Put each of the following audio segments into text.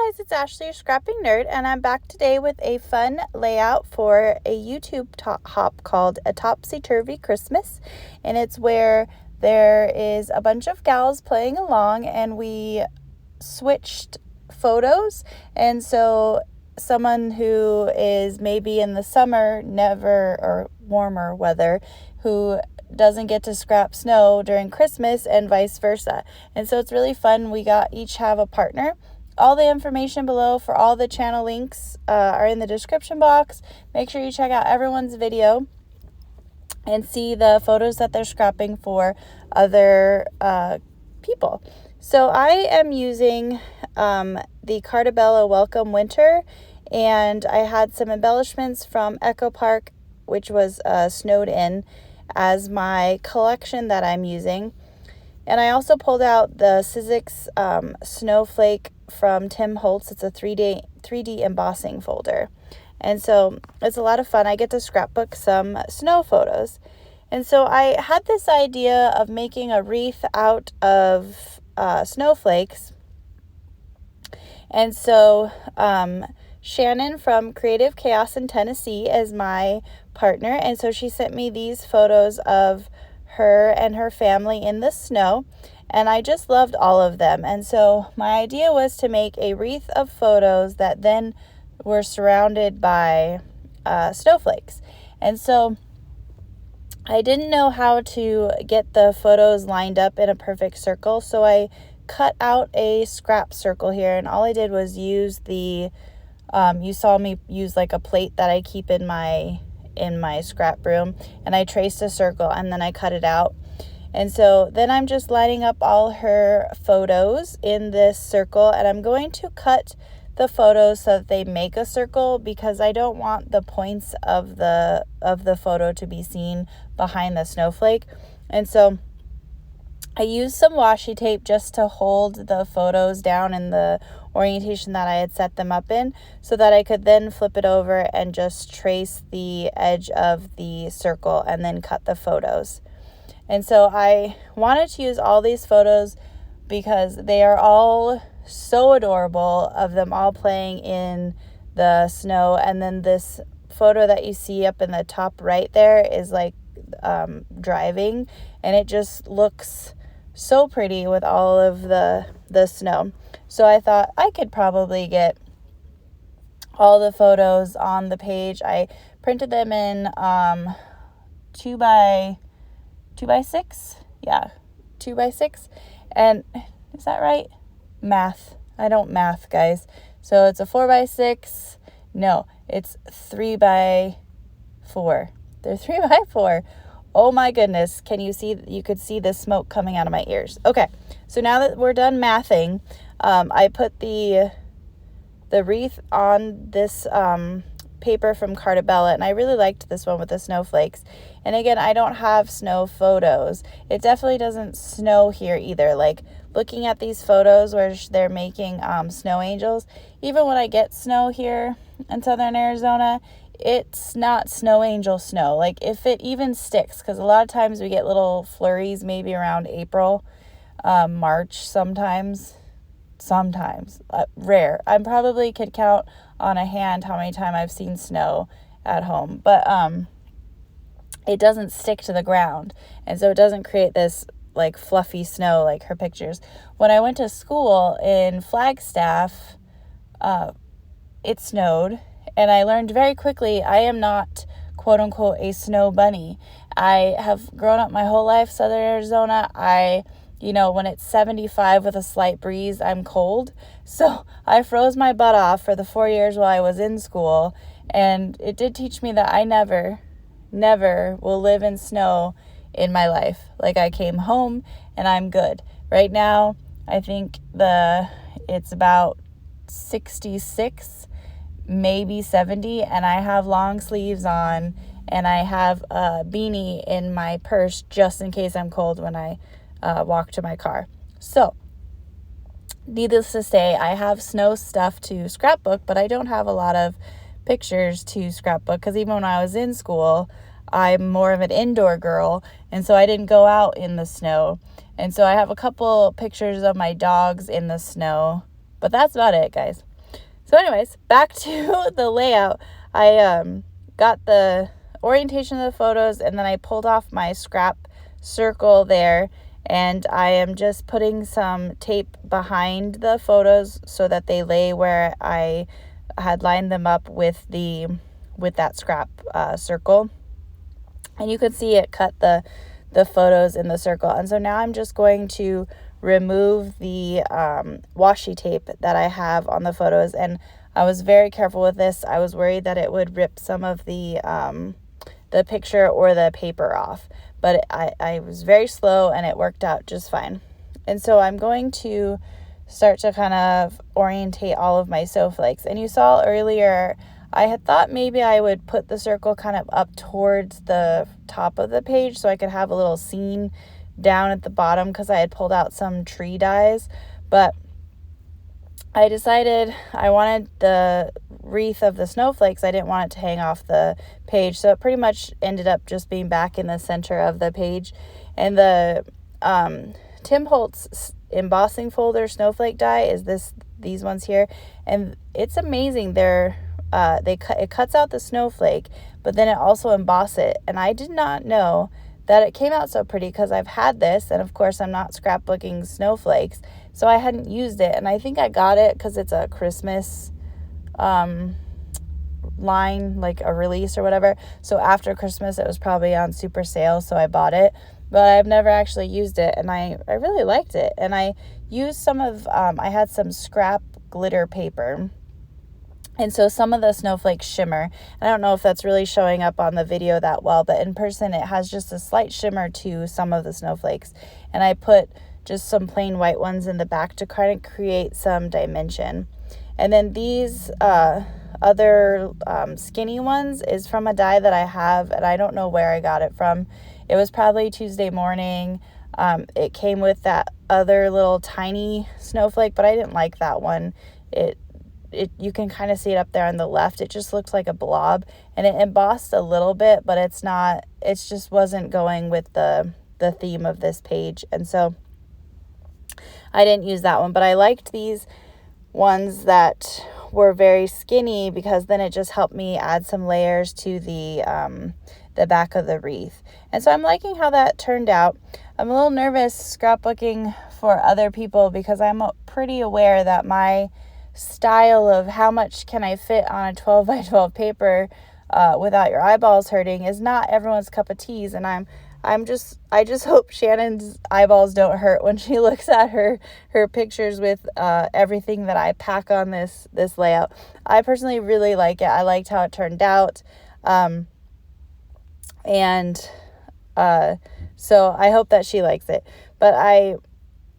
guys, it's Ashley, your scrapping nerd, and I'm back today with a fun layout for a YouTube hop called A Topsy Turvy Christmas. And it's where there is a bunch of gals playing along and we switched photos. And so someone who is maybe in the summer, never or warmer weather, who doesn't get to scrap snow during Christmas and vice versa. And so it's really fun. We each have a partner. All the information below for all the channel links are in the description box. Make sure you check out everyone's video and see the photos that they're scrapping for other people. So I am using the Cartabella Welcome Winter, and I had some embellishments from Echo Park, which was snowed in, as my collection that I'm using. And I also pulled out the Sizzix Snowflake from Tim Holtz. It's a 3D embossing folder. And so it's a lot of fun. I get to scrapbook some snow photos. And so I had this idea of making a wreath out of snowflakes. And so Shannon from Creative Chaos in Tennessee is my partner, and so she sent me these photos of her and her family in the snow, and I just loved all of them. And so my idea was to make a wreath of photos that then were surrounded by snowflakes. And so I didn't know how to get the photos lined up in a perfect circle, so I cut out a scrap circle here, and all I did was use the you saw me use like a plate that I keep in my scrap broom, and I traced a circle and then I cut it out. And so then I'm just lining up all her photos in this circle, and I'm going to cut the photos so that they make a circle, because I don't want the points of the photo to be seen behind the snowflake. And so I used some washi tape just to hold the photos down in the orientation that I had set them up in, so that I could then flip it over and just trace the edge of the circle and then cut the photos. And so I wanted to use all these photos because they are all so adorable, of them all playing in the snow. And then this photo that you see up in the top right there is like driving, and it just looks so pretty with all of the snow. So I thought I could probably get all the photos on the page. I printed them in 2x6. Yeah, 2x6. And is that right? Math. I don't math, guys. So it's a 4x6. No, it's 3x4. They're 3x4. Oh my goodness, can you see? You could see the smoke coming out of my ears. Okay, so now that we're done mathing, I put the wreath on this paper from Cartabella, and I really liked this one with the snowflakes. And again, I don't have snow photos. It definitely doesn't snow here either. Like, looking at these photos where they're making snow angels, even when I get snow here in southern Arizona, it's not snow angel snow. Like, if it even sticks, because a lot of times we get little flurries maybe around April, March sometimes, rare. I probably could count on a hand how many times I've seen snow at home, but it doesn't stick to the ground, and so it doesn't create this like fluffy snow like her pictures. When I went to school in Flagstaff, it snowed. And I learned very quickly, I am not, quote unquote, a snow bunny. I have grown up my whole life, southern Arizona. When it's 75 with a slight breeze, I'm cold. So I froze my butt off for the 4 years while I was in school. And it did teach me that I never will live in snow in my life. Like, I came home and I'm good. Right now, I think it's about 66, maybe 70, and I have long sleeves on, and I have a beanie in my purse just in case I'm cold when I walk to my car. So needless to say, I have snow stuff to scrapbook, but I don't have a lot of pictures to scrapbook, because even when I was in school, I'm more of an indoor girl, and so I didn't go out in the snow. And so I have a couple pictures of my dogs in the snow, but that's about it, guys. So anyways, back to the layout. I got the orientation of the photos, and then I pulled off my scrap circle there, and I am just putting some tape behind the photos so that they lay where I had lined them up with that scrap circle. And you can see it cut the photos in the circle. And so now I'm just going to remove the washi tape that I have on the photos, and I was very careful with this. I was worried that it would rip some of the picture or the paper off, but I was very slow and it worked out just fine. And so I'm going to start to kind of orientate all of my snowflakes. And you saw earlier, I had thought maybe I would put the circle kind of up towards the top of the page so I could have a little scene down at the bottom, because I had pulled out some tree dies, but I decided I wanted the wreath of the snowflakes. I didn't want it to hang off the page, so it pretty much ended up just being back in the center of the page. And the Tim Holtz embossing folder snowflake die is these ones here, and it's amazing. It cuts out the snowflake, but then it also embosses it, and I did not know that it came out so pretty, because I've had this, and of course I'm not scrapbooking snowflakes, so I hadn't used it. And I think I got it because it's a Christmas line, like a release or whatever. So after Christmas, it was probably on super sale, so I bought it. But I've never actually used it, and I really liked it. And I used some of, I had some scrap glitter paper, and so some of the snowflakes shimmer. I don't know if that's really showing up on the video that well, but in person it has just a slight shimmer to some of the snowflakes. And I put just some plain white ones in the back to kind of create some dimension. And then these other skinny ones is from a die that I have, and I don't know where I got it from. It was probably Tuesday morning. It came with that other little tiny snowflake, but I didn't like that one. You can kind of see it up there on the left. It just looks like a blob, and it embossed a little bit, but it just wasn't going with the theme of this page. And so I didn't use that one, but I liked these ones that were very skinny, because then it just helped me add some layers to the back of the wreath. And so I'm liking how that turned out. I'm a little nervous scrapbooking for other people, because I'm pretty aware that my style of how much can I fit on a 12 by 12 paper without your eyeballs hurting is not everyone's cup of tea. And I just hope Shannon's eyeballs don't hurt when she looks at her pictures with everything that I pack on this layout. I personally really like it. I liked how it turned out. So I hope that she likes it. But I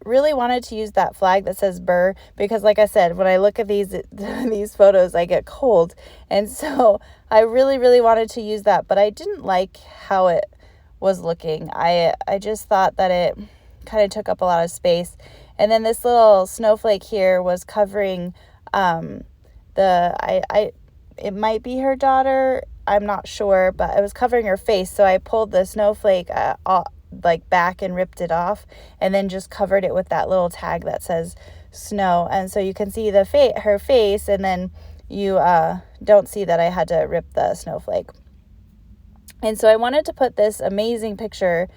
really wanted to use that flag that says Burr, because like I said, when I look at these photos, I get cold. And so I really, really wanted to use that, but I didn't like how it was looking. I just thought that it kind of took up a lot of space. And then this little snowflake here was covering it might be her daughter, I'm not sure, but it was covering her face. So I pulled the snowflake back and ripped it off, and then just covered it with that little tag that says snow. And so you can see her face, and then you don't see that I had to rip the snowflake. And so I wanted to put this amazing picture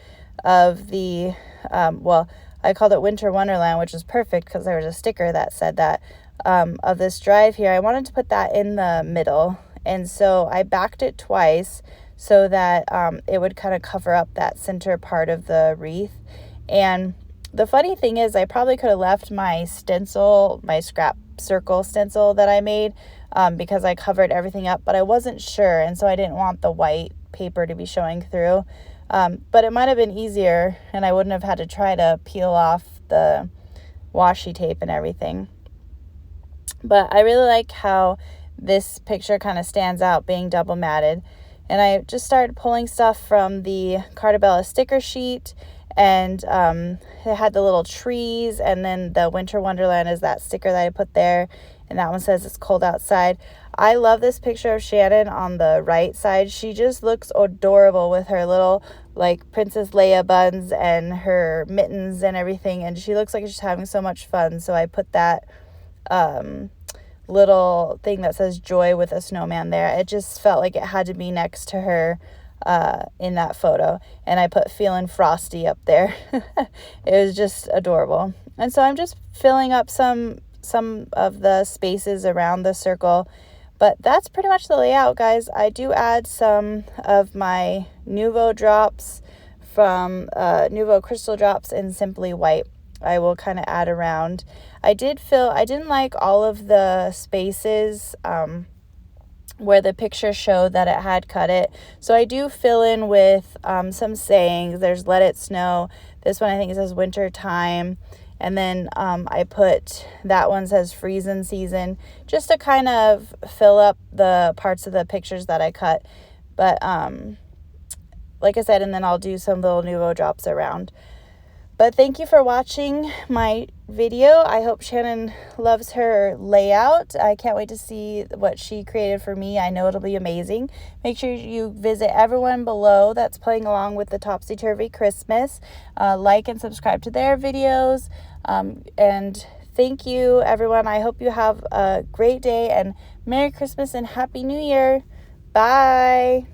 of the I called it Winter Wonderland, which is perfect because there was a sticker that said that, of this drive here. I wanted to put that in the middle, and so I backed it twice so that it would kind of cover up that center part of the wreath. And the funny thing is, I probably could have left my stencil, my scrap circle stencil that I made, because I covered everything up, but I wasn't sure, and so I didn't want the white paper to be showing through. But it might have been easier, and I wouldn't have had to try to peel off the washi tape and everything. But I really like how this picture kind of stands out being double matted. And I just started pulling stuff from the Cartabella sticker sheet, and it had the little trees, and then the Winter Wonderland is that sticker that I put there, and that one says it's cold outside. I love this picture of Shannon on the right side. She just looks adorable with her little Princess Leia buns and her mittens and everything, and she looks like she's having so much fun. So I put that little thing that says joy with a snowman there. It just felt like it had to be next to her in that photo. And I put feeling frosty up there. It was just adorable. And so I'm just filling up some of the spaces around the circle. But that's pretty much the layout, guys. I do add some of my Nuvo drops from Nuvo Crystal Drops in Simply White. I will kind of add around. I didn't like all of the spaces where the picture showed that it had cut it. So I do fill in with some sayings. There's let it snow. This one I think it says winter time. And then I put, that one says freezing season, just to kind of fill up the parts of the pictures that I cut. But like I said, and then I'll do some little Nuvo drops around. But thank you for watching my video. I hope Shannon loves her layout. I can't wait to see what she created for me. I know it'll be amazing. Make sure you visit everyone below that's playing along with the Topsy Turvy Christmas. Like and subscribe to their videos. And thank you, everyone. I hope you have a great day, and Merry Christmas and Happy New Year. Bye.